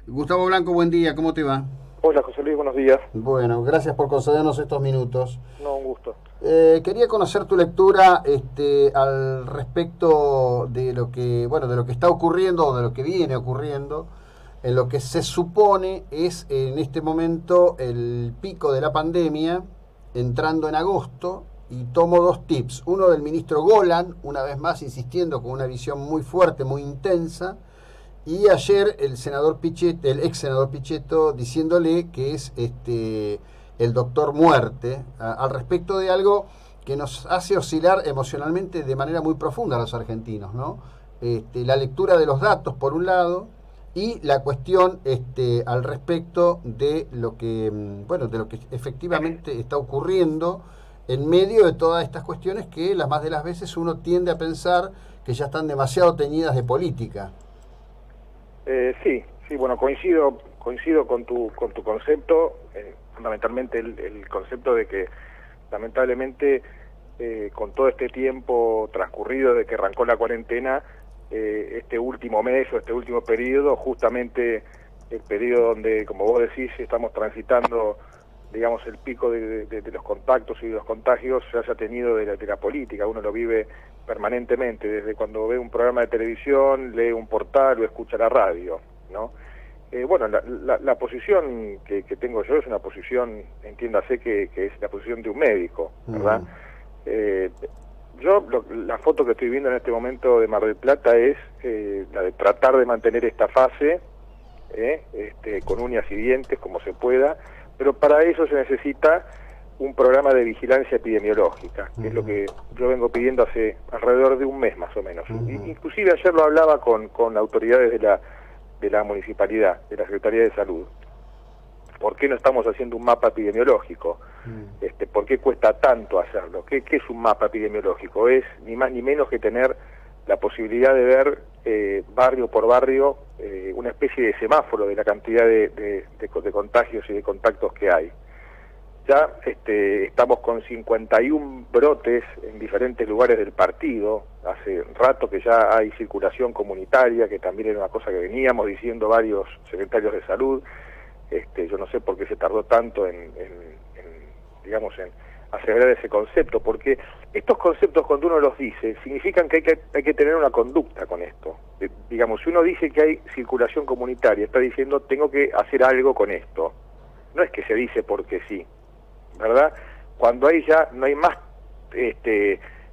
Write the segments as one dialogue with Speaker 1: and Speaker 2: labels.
Speaker 1: Gustavo Blanco, buen día, ¿cómo te va?
Speaker 2: Hola José Luis, buenos días.
Speaker 1: Bueno, gracias por concedernos estos minutos.
Speaker 2: No, un gusto.
Speaker 1: Quería conocer tu lectura al respecto de lo que, bueno, de lo que está ocurriendo o de lo que viene ocurriendo en lo que se supone es en este momento el pico de la pandemia, entrando en agosto, y tomo dos tips. Uno del ministro Golan, una vez más insistiendo con una visión muy fuerte, muy intensa, y ayer el senador Pichetto, el ex senador Pichetto, diciéndole que es el doctor muerte, al respecto de algo que nos hace oscilar emocionalmente de manera muy profunda a los argentinos, ¿no? La lectura de los datos, por un lado, y la cuestión al respecto de lo que, bueno, de lo que efectivamente está ocurriendo en medio de todas estas cuestiones que las más de las veces uno tiende a pensar que ya están demasiado teñidas de política.
Speaker 2: Sí, bueno, coincido con tu concepto, fundamentalmente el concepto de que lamentablemente con todo este tiempo transcurrido de que arrancó la cuarentena, este último mes o este último periodo, justamente el periodo donde, como vos decís, estamos transitando, digamos, el pico de los contactos y de los contagios, se haya tenido de la política. Uno lo vive permanentemente, desde cuando ve un programa de televisión, lee un portal o escucha la radio, ¿no? Bueno, la posición que tengo yo es una posición, entiéndase que es la posición de un médico, ¿verdad? La foto que estoy viendo en este momento de Mar del Plata es la de tratar de mantener esta fase con uñas y dientes como se pueda, pero para eso se necesita un programa de vigilancia epidemiológica, que es lo que yo vengo pidiendo hace alrededor de un mes más o menos. Inclusive ayer lo hablaba con autoridades de la municipalidad, de la Secretaría de Salud. ¿Por qué no estamos haciendo un mapa epidemiológico? ¿Por qué cuesta tanto hacerlo? ¿Qué es un mapa epidemiológico? Es ni más ni menos que tener la posibilidad de ver barrio por barrio una especie de semáforo de la cantidad de contagios y de contactos que hay. Ya estamos con 51 brotes en diferentes lugares del partido. Hace rato que ya hay circulación comunitaria, que también era una cosa que veníamos diciendo varios secretarios de salud. Yo no sé por qué se tardó tanto en aseverar ese concepto, porque estos conceptos, cuando uno los dice, significan que hay que tener una conducta con esto. Digamos, si uno dice que hay circulación comunitaria, está diciendo tengo que hacer algo con esto. No es que se dice porque sí, ¿verdad? Cuando no hay más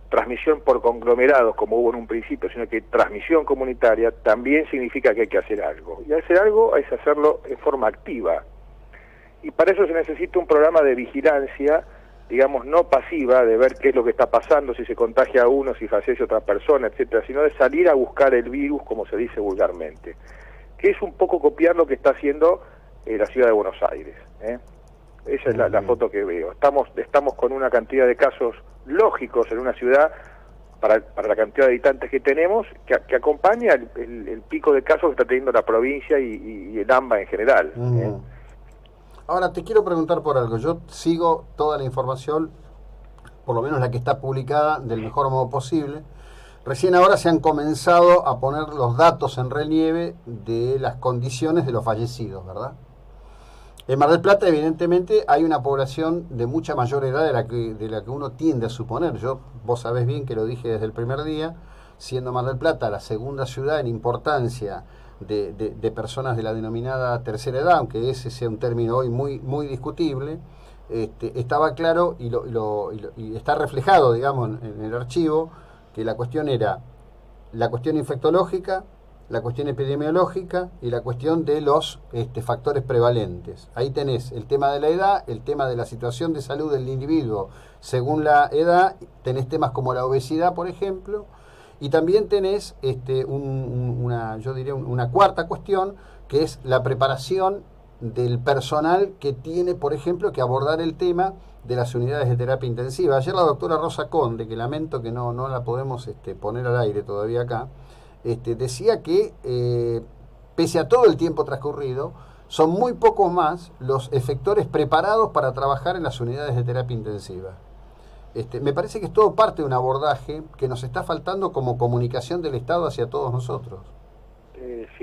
Speaker 2: transmisión por conglomerados como hubo en un principio, sino que transmisión comunitaria, también significa que hay que hacer algo. Y hacer algo es hacerlo en forma activa. Y para eso se necesita un programa de vigilancia, digamos, no pasiva, de ver qué es lo que está pasando, si se contagia a uno, si fallece otra persona, etcétera, sino de salir a buscar el virus, como se dice vulgarmente, que es un poco copiar lo que está haciendo la ciudad de Buenos Aires. Esa es la foto que veo. Estamos con una cantidad de casos lógicos en una ciudad para la cantidad de habitantes que tenemos, que acompaña el pico de casos que está teniendo la provincia y el AMBA en general.
Speaker 1: Ahora te quiero preguntar por algo. Yo sigo toda la información, por lo menos la que está publicada, del mejor modo posible. Recién ahora se han comenzado a poner los datos en relieve de las condiciones de los fallecidos, ¿verdad? En Mar del Plata, evidentemente, hay una población de mucha mayor edad de la que uno tiende a suponer. Vos sabés bien que lo dije desde el primer día, siendo Mar del Plata la segunda ciudad en importancia de personas de la denominada tercera edad, aunque ese sea un término hoy muy discutible, estaba claro y está reflejado, digamos, en el archivo, que la cuestión era la cuestión infectológica, la cuestión epidemiológica y la cuestión de los factores prevalentes. Ahí tenés el tema de la edad, el tema de la situación de salud del individuo según la edad, tenés temas como la obesidad, por ejemplo, y también tenés una cuarta cuestión, que es la preparación del personal que tiene, por ejemplo, que abordar el tema de las unidades de terapia intensiva. Ayer la doctora Rosa Conde, que lamento que no la podemos poner al aire todavía acá, decía que pese a todo el tiempo transcurrido, son muy pocos más los efectores preparados para trabajar en las unidades de terapia intensiva. Me parece que es todo parte de un abordaje que nos está faltando como comunicación del Estado hacia todos nosotros.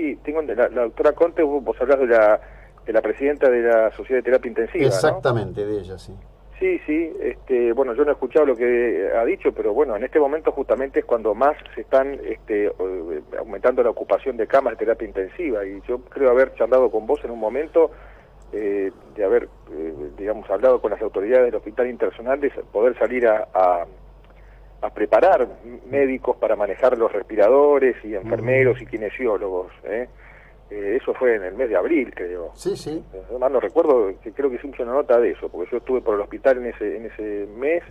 Speaker 2: sí, tengo la doctora Conte, vos hablás de la presidenta de la Sociedad de Terapia Intensiva,
Speaker 1: Exactamente, ¿no? De ella, sí.
Speaker 2: Sí, sí, bueno, yo no he escuchado lo que ha dicho, pero bueno, en este momento justamente es cuando más se están aumentando la ocupación de camas de terapia intensiva, y yo creo haber charlado con vos en un momento de haber, digamos, hablado con las autoridades del Hospital Internacional de poder salir a preparar médicos para manejar los respiradores y enfermeros y kinesiólogos, eso fue en el mes de abril, creo.
Speaker 1: Sí, sí.
Speaker 2: Además no recuerdo, que creo que hice una nota de eso, porque yo estuve por el hospital en ese mes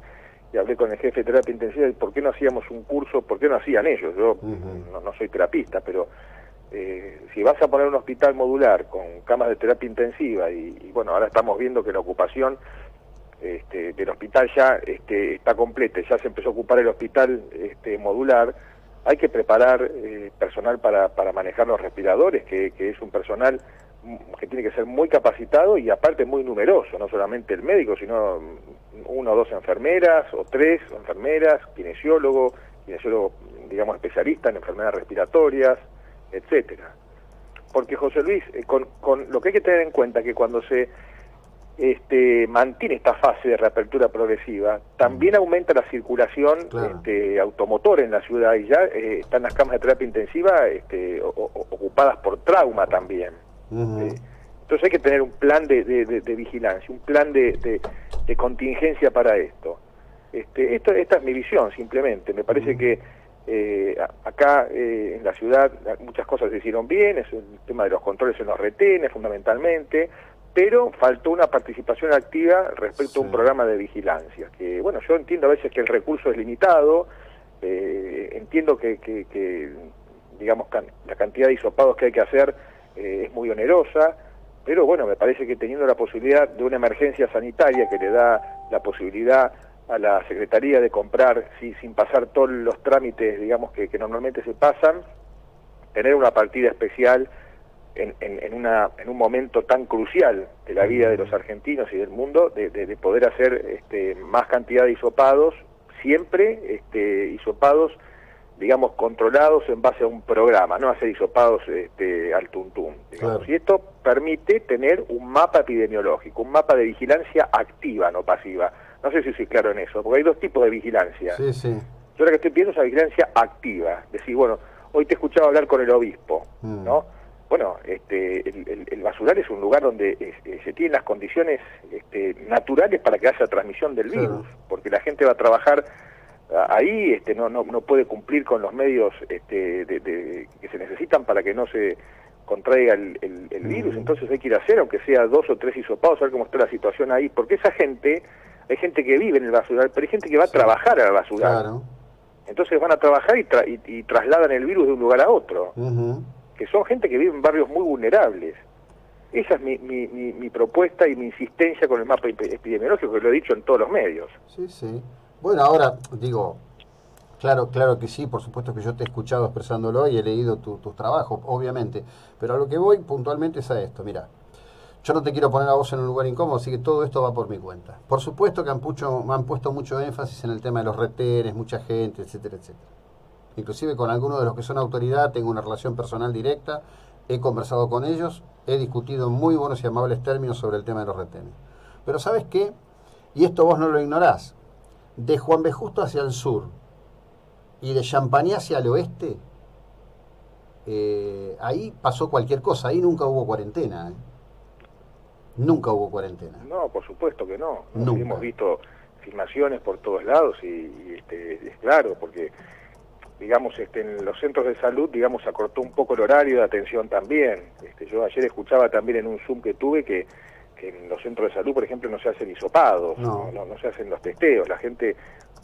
Speaker 2: y hablé con el jefe de terapia intensiva de por qué no hacíamos un curso, por qué no hacían ellos. Yo no soy terapista, pero si vas a poner un hospital modular con camas de terapia intensiva y bueno, ahora estamos viendo que la ocupación del hospital ya está completa, ya se empezó a ocupar el hospital modular, hay que preparar personal para manejar los respiradores, que es un personal que tiene que ser muy capacitado y aparte muy numeroso, no solamente el médico, sino 1 o 2 enfermeras, o 3 enfermeras, kinesiólogo, digamos, especialista en enfermedades respiratorias, etcétera. Porque, José Luis, con lo que hay que tener en cuenta que cuando se mantiene esta fase de reapertura progresiva, también aumenta la circulación automotor en la ciudad y ya están las camas de terapia intensiva ocupadas por trauma también. Entonces hay que tener un plan de vigilancia, un plan de contingencia para esto. Esta es mi visión, simplemente. Me parece que acá en la ciudad muchas cosas se hicieron bien, es el tema de los controles en los retenes fundamentalmente, pero faltó una participación activa respecto a un programa de vigilancia, que bueno, yo entiendo a veces que el recurso es limitado, entiendo que digamos, la cantidad de hisopados que hay que hacer es muy onerosa, pero bueno, me parece que teniendo la posibilidad de una emergencia sanitaria que le da la posibilidad a la Secretaría de comprar sin pasar todos los trámites, digamos, que normalmente se pasan, tener una partida especial en un momento tan crucial de la vida de los argentinos y del mundo, de poder hacer más cantidad de hisopados, siempre hisopados, digamos, controlados en base a un programa, no hacer hisopados al tuntún, digamos. Claro. Y esto permite tener un mapa epidemiológico, un mapa de vigilancia activa, no pasiva. No sé si soy claro en eso, porque hay 2 tipos de vigilancia.
Speaker 1: Sí, sí.
Speaker 2: Yo lo que estoy pidiendo es la vigilancia activa, decir, bueno, hoy te he escuchado hablar con el obispo, ¿no? Bueno, el basural es un lugar donde se tienen las condiciones naturales para que haya transmisión del virus, porque la gente va a trabajar ahí, no puede cumplir con los medios que se necesitan para que no se contraiga el virus, entonces hay que ir a hacer, aunque sea 2 o 3 hisopados, a ver cómo está la situación ahí, porque esa gente, hay gente que vive en el basural, pero hay gente que va a trabajar al basural. Claro. Entonces van a trabajar y trasladan el virus de un lugar a otro. Que son gente que vive en barrios muy vulnerables. Esa es mi propuesta y mi insistencia con el mapa epidemiológico, que lo he dicho en todos los medios.
Speaker 1: Sí, sí. Bueno, ahora, digo, claro que sí, por supuesto que yo te he escuchado expresándolo y he leído tus trabajos, obviamente, pero a lo que voy puntualmente es a esto. Mira, yo no te quiero poner a vos en un lugar incómodo, así que todo esto va por mi cuenta. Por supuesto que han puesto mucho énfasis en el tema de los retenes, mucha gente, etcétera, etcétera. Inclusive con algunos de los que son autoridad tengo una relación personal directa, he conversado con ellos, he discutido en muy buenos y amables términos sobre el tema de los retenes. Pero ¿sabes qué? Y esto vos no lo ignorás. De Juan B. Justo hacia el sur y de Champañá hacia el oeste, ahí pasó cualquier cosa, ahí nunca hubo cuarentena. Nunca hubo cuarentena.
Speaker 2: No, por supuesto que no.
Speaker 1: Nunca.
Speaker 2: Hemos visto filmaciones por todos lados y es claro, porque digamos, en los centros de salud, digamos, acortó un poco el horario de atención también. Yo ayer escuchaba también en un Zoom que tuve que en los centros de salud, por ejemplo, no se hacen hisopados, no se hacen los testeos. La gente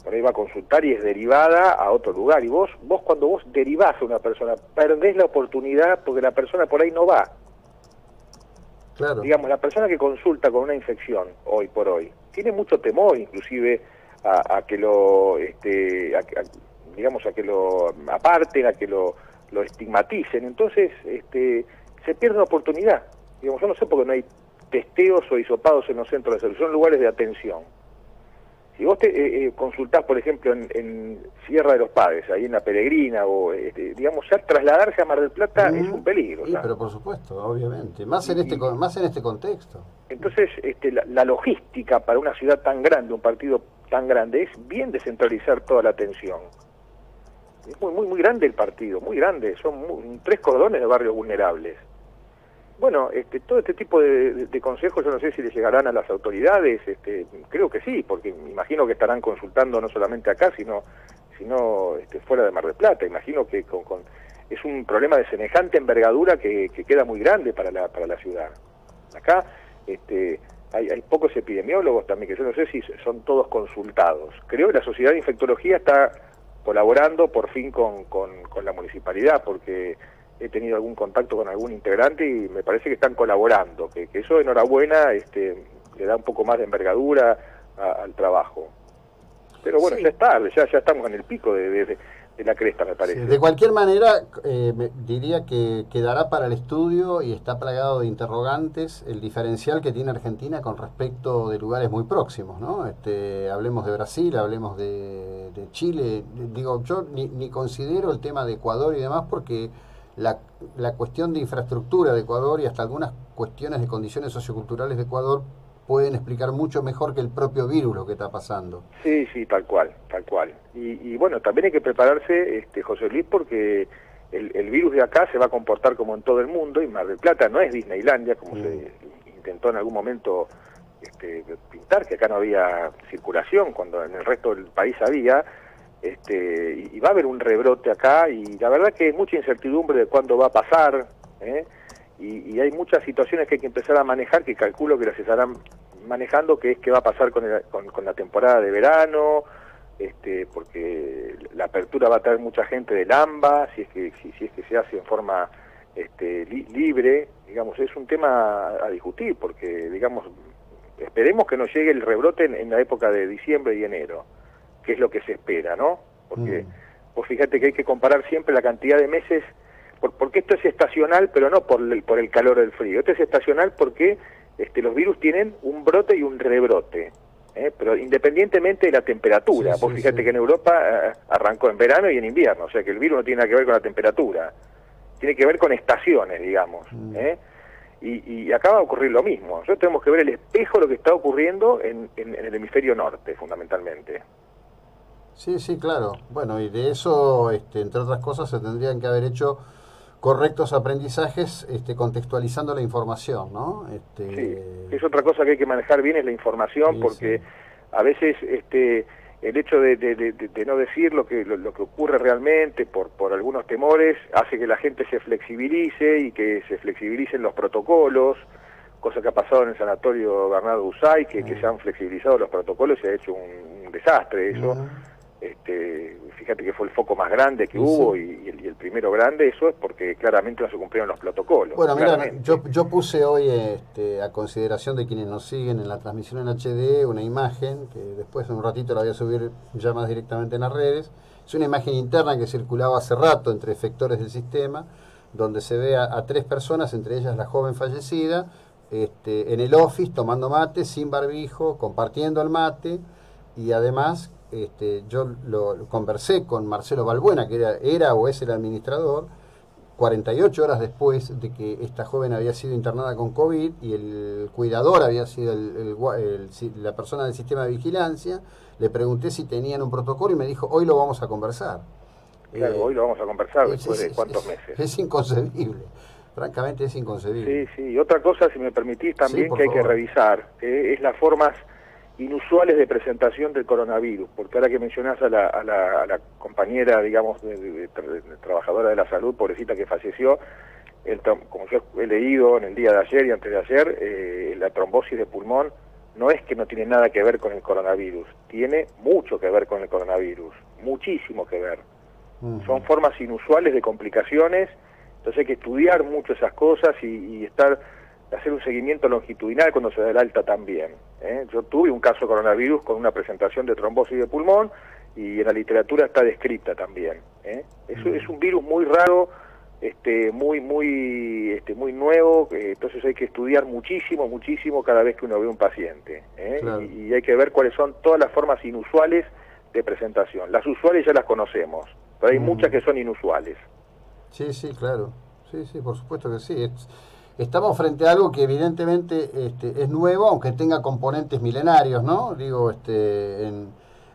Speaker 2: por ahí va a consultar y es derivada a otro lugar. Y vos cuando vos derivás a una persona, perdés la oportunidad porque la persona por ahí no va.
Speaker 1: Claro.
Speaker 2: Digamos, la persona que consulta con una infección, hoy por hoy, tiene mucho temor, inclusive, a que lo... digamos, a que lo aparten, a que lo estigmaticen. Entonces, se pierde una oportunidad. Digamos, yo no sé por qué no hay testeos o hisopados en los centros de salud, son lugares de atención. Si vos te consultás, por ejemplo, en Sierra de los Padres, ahí en La Peregrina, o digamos, ya trasladarse a Mar del Plata es un peligro.
Speaker 1: Sí, pero por supuesto, obviamente, más en este contexto.
Speaker 2: Entonces, la logística para una ciudad tan grande, un partido tan grande, es bien descentralizar toda la atención. Es muy grande el partido, muy grande, son 3 cordones de barrios vulnerables. Bueno, todo este tipo de consejos yo no sé si le llegarán a las autoridades, creo que sí, porque me imagino que estarán consultando no solamente acá, sino fuera de Mar del Plata. Imagino que es un problema de semejante envergadura que queda muy grande para la ciudad. Acá hay pocos epidemiólogos también, que yo no sé si son todos consultados. Creo que la Sociedad de Infectología está colaborando por fin con la municipalidad, porque he tenido algún contacto con algún integrante y me parece que están colaborando, que eso enhorabuena, le da un poco más de envergadura al trabajo. Pero bueno, sí, ya es tarde, ya estamos en el pico de la cresta, me parece.
Speaker 1: Sí, de cualquier manera, diría que quedará para el estudio y está plagado de interrogantes el diferencial que tiene Argentina con respecto de lugares muy próximos, ¿no? Hablemos de Brasil, hablemos de Chile. Digo, yo ni considero el tema de Ecuador y demás, porque la cuestión de infraestructura de Ecuador y hasta algunas cuestiones de condiciones socioculturales de Ecuador pueden explicar mucho mejor que el propio virus lo que está pasando.
Speaker 2: Sí, tal cual. Y bueno, también hay que prepararse, José Luis, porque el virus de acá se va a comportar como en todo el mundo, y Mar del Plata no es Disneylandia, como se intentó en algún momento pintar, que acá no había circulación, cuando en el resto del país había. Y va a haber un rebrote acá, y la verdad que hay mucha incertidumbre de cuándo va a pasar, y hay muchas situaciones que hay que empezar a manejar, que calculo que las estarán manejando, que es qué va a pasar con la temporada de verano, porque la apertura va a traer mucha gente del AMBA, si es que se hace en forma libre, digamos, es un tema a discutir, porque digamos, esperemos que no llegue el rebrote en la época de diciembre y enero, que es lo que se espera, ¿no? Porque vos fíjate que hay que comparar siempre la cantidad de meses, porque esto es estacional, pero no por el calor del frío. Esto es estacional porque los virus tienen un brote y un rebrote, pero independientemente de la temperatura. Vos fíjate que en Europa arrancó en verano y en invierno, o sea que el virus no tiene nada que ver con la temperatura, tiene que ver con estaciones, digamos. Y acá va a ocurrir lo mismo. Nosotros tenemos que ver el espejo de lo que está ocurriendo en el hemisferio norte, fundamentalmente.
Speaker 1: Sí, claro. Bueno, y de eso, entre otras cosas, se tendrían que haber hecho correctos aprendizajes contextualizando la información, ¿no?
Speaker 2: Sí, es otra cosa que hay que manejar bien, es la información, sí, porque a veces el hecho de no decir lo que ocurre realmente por algunos temores hace que la gente se flexibilice y que se flexibilicen los protocolos, cosa que ha pasado en el sanatorio Bernardo Usay, que se han flexibilizado los protocolos y se ha hecho un desastre eso. Fíjate que fue el foco más grande que hubo, y el primero grande, eso es porque claramente no se cumplieron los protocolos.
Speaker 1: Bueno, mira, yo puse hoy a consideración de quienes nos siguen en la transmisión en HD una imagen que después en un ratito la voy a subir ya más directamente en las redes. Es una imagen interna que circulaba hace rato entre efectores del sistema, donde se ve a 3 personas, entre ellas la joven fallecida, en el office tomando mate, sin barbijo, compartiendo el mate, y además yo lo conversé con Marcelo Balbuena, que era o es el administrador, 48 horas después de que esta joven había sido internada con COVID y el cuidador había sido la persona del sistema de vigilancia. Le pregunté si tenían un protocolo y me dijo, hoy lo vamos a conversar.
Speaker 2: Claro, hoy lo vamos a conversar después de cuántos meses.
Speaker 1: Es inconcebible, francamente es inconcebible.
Speaker 2: Sí, y otra cosa, si me permitís también, que hay que revisar, es las formas inusuales de presentación del coronavirus, porque ahora que mencionás a la compañera, digamos, de trabajadora de la salud, pobrecita, que falleció, como yo he leído en el día de ayer y antes de ayer, la trombosis de pulmón no es que no tiene nada que ver con el coronavirus, tiene mucho que ver con el coronavirus, muchísimo que ver. Son formas inusuales de complicaciones, entonces hay que estudiar mucho esas cosas y hacer un seguimiento longitudinal cuando se da el alta también. Yo tuve un caso de coronavirus con una presentación de trombosis de pulmón, y en la literatura está descrita también. Es un virus muy raro, muy nuevo, entonces hay que estudiar muchísimo cada vez que uno ve un paciente,
Speaker 1: Claro.
Speaker 2: y hay que ver cuáles son todas las formas inusuales de presentación. Las usuales ya las conocemos, pero hay muchas que son inusuales.
Speaker 1: Sí, sí, claro. Sí, sí, por supuesto que sí. Estamos frente a algo que evidentemente es nuevo, aunque tenga componentes milenarios, ¿no? Digo,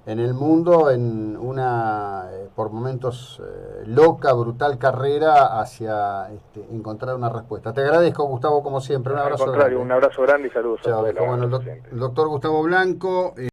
Speaker 1: en el mundo, en una, por momentos, loca, brutal carrera hacia encontrar una respuesta. Te agradezco, Gustavo, como siempre. Un
Speaker 2: Al
Speaker 1: abrazo
Speaker 2: contrario,
Speaker 1: grande.
Speaker 2: un abrazo grande y saludos a
Speaker 1: Chao,
Speaker 2: todos
Speaker 1: viejo. Bueno,
Speaker 2: los oyentes.
Speaker 1: el doctor Gustavo Blanco.